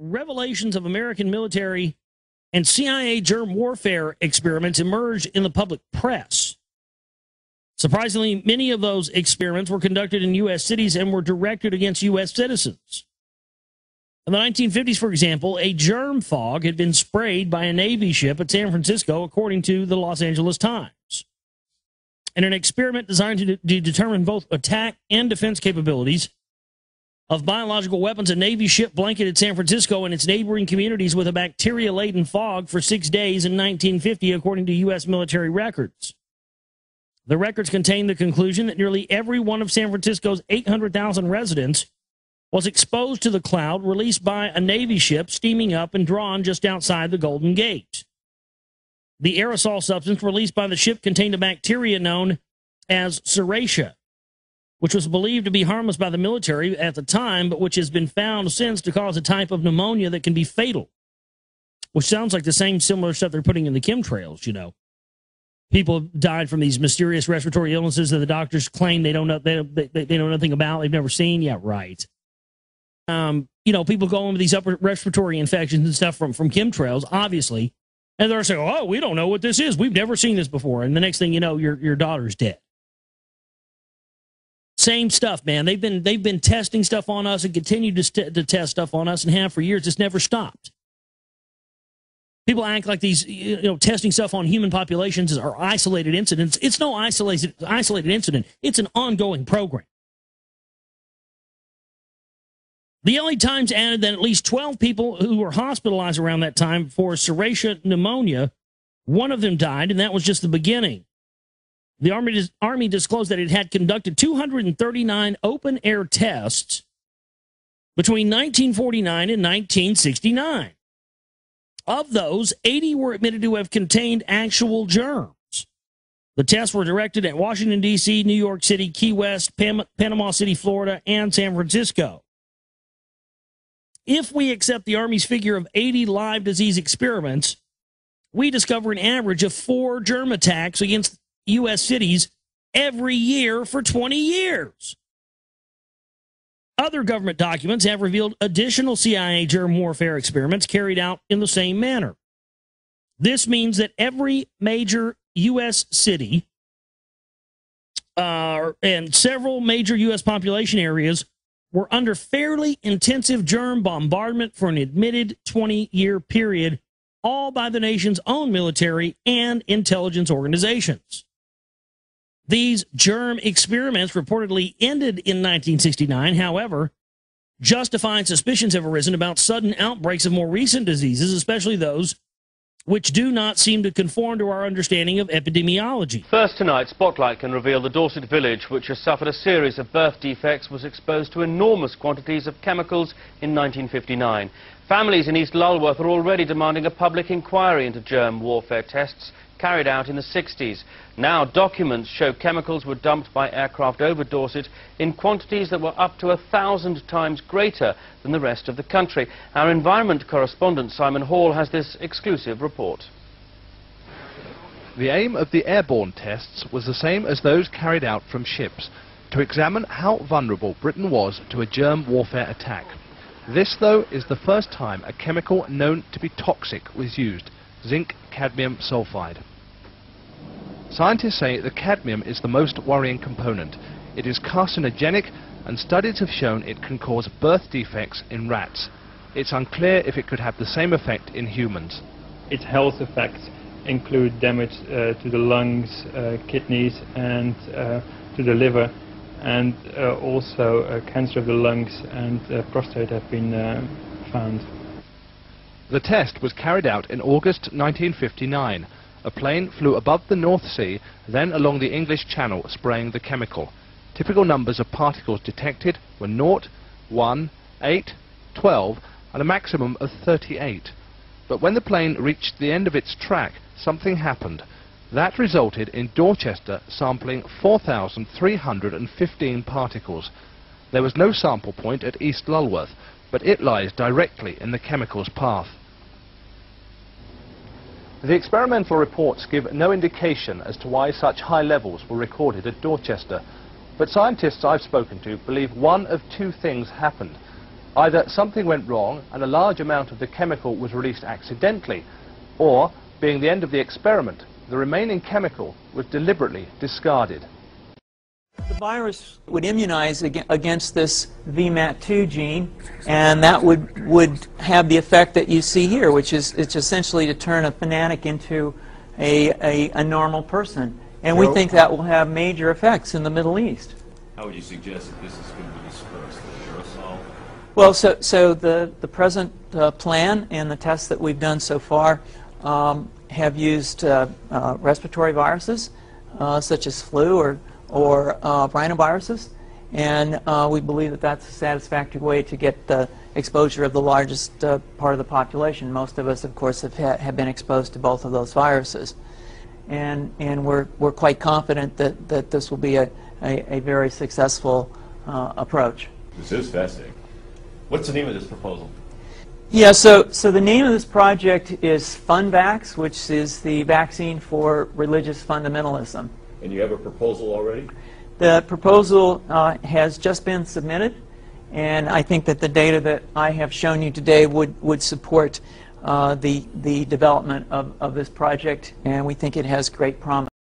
revelations of American military and CIA germ warfare experiments emerged in the public press. Surprisingly, many of those experiments were conducted in U.S. cities and were directed against U.S. citizens. In the 1950s, for example, a germ fog had been sprayed by a Navy ship at San Francisco, according to the Los Angeles Times. In an experiment designed to determine both attack and defense capabilities of biological weapons, a Navy ship blanketed San Francisco and its neighboring communities with a bacteria-laden fog for 6 days in 1950, according to U.S. military records. The records contain the conclusion that nearly every one of San Francisco's 800,000 residents was exposed to the cloud released by a Navy ship steaming up and drawn just outside the Golden Gate. The aerosol substance released by the ship contained a bacteria known as Serratia, which was believed to be harmless by the military at the time, but which has been found since to cause a type of pneumonia that can be fatal, which sounds like the same similar stuff they're putting in the chemtrails, you know. People have died from these mysterious respiratory illnesses that the doctors claim they don't know, they know nothing about, they've never seen. Yeah, right. You know, people go in with these upper respiratory infections and stuff from chemtrails, obviously, and they're saying, oh, we don't know what this is. We've never seen this before. And the next thing you know, your daughter's dead. Same stuff, man. They've been testing stuff on us and continue to test stuff on us and have for years. It's never stopped. People act like these, you know, testing stuff on human populations are isolated incidents. It's no isolated incident. It's an ongoing program. The LA Times added that at least 12 people who were hospitalized around that time for Serratia pneumonia, one of them died, and that was just the beginning. The Army disclosed that it had conducted 239 open-air tests between 1949 and 1969. Of those, 80 were admitted to have contained actual germs. The tests were directed at Washington, D.C., New York City, Key West, Panama City, Florida, and San Francisco. If we accept the Army's figure of 80 live disease experiments, we discover an average of 4 germ attacks against U.S. cities every year for 20 years. Other government documents have revealed additional CIA germ warfare experiments carried out in the same manner. This means that every major U.S. city and several major U.S. population areas were under fairly intensive germ bombardment for an admitted 20-year period, all by the nation's own military and intelligence organizations. These germ experiments reportedly ended in 1969. However, justified suspicions have arisen about sudden outbreaks of more recent diseases, especially those which do not seem to conform to our understanding of epidemiology. First tonight, Spotlight can reveal the Dorset village, which has suffered a series of birth defects, was exposed to enormous quantities of chemicals in 1959. Families in East Lulworth are already demanding a public inquiry into germ warfare tests carried out in the 60s. Now documents show chemicals were dumped by aircraft over Dorset in quantities that were up to 1,000 times greater than the rest of the country. Our environment correspondent Simon Hall has this exclusive report. The aim of the airborne tests was the same as those carried out from ships, to examine how vulnerable Britain was to a germ warfare attack. This, though, is the first time a chemical known to be toxic was used: zinc cadmium sulfide. Scientists say the cadmium is the most worrying component. It is carcinogenic, and studies have shown it can cause birth defects in rats. It's unclear if it could have the same effect in humans. Its health effects include damage to the lungs, kidneys, and to the liver, and also cancer of the lungs and prostate have been found. The test was carried out in August 1959. A plane flew above the North Sea, then along the English Channel, spraying the chemical. Typical numbers of particles detected were 0, 1, 8, 12, and a maximum of 38. But when the plane reached the end of its track, something happened. That resulted in Dorchester sampling 4,315 particles. There was no sample point at East Lulworth, but it lies directly in the chemical's path. The experimental reports give no indication as to why such high levels were recorded at Dorchester, but scientists I've spoken to believe one of two things happened. Either something went wrong and a large amount of the chemical was released accidentally, or, being the end of the experiment, the remaining chemical was deliberately discarded. The virus would immunize against this VMAT2 gene, and that would have the effect that you see here, which is it's essentially to turn a fanatic into a normal person. And we think that will have major effects in the Middle East. How would you suggest that this is going to be dispersed? The aerosol? Well, so the present plan and the tests that we've done so far have used respiratory viruses such as flu or rhinoviruses, and we believe that that's a satisfactory way to get the exposure of the largest part of the population. Most of us, of course, have been exposed to both of those viruses, and we're quite confident that this will be a very successful approach. This is fascinating. What's the name of this proposal? Yeah, so the name of this project is FunVax, which is the vaccine for religious fundamentalism. And you have a proposal already? The proposal has just been submitted, and I think that the data that I have shown you today would support the development of this project, and we think it has great promise.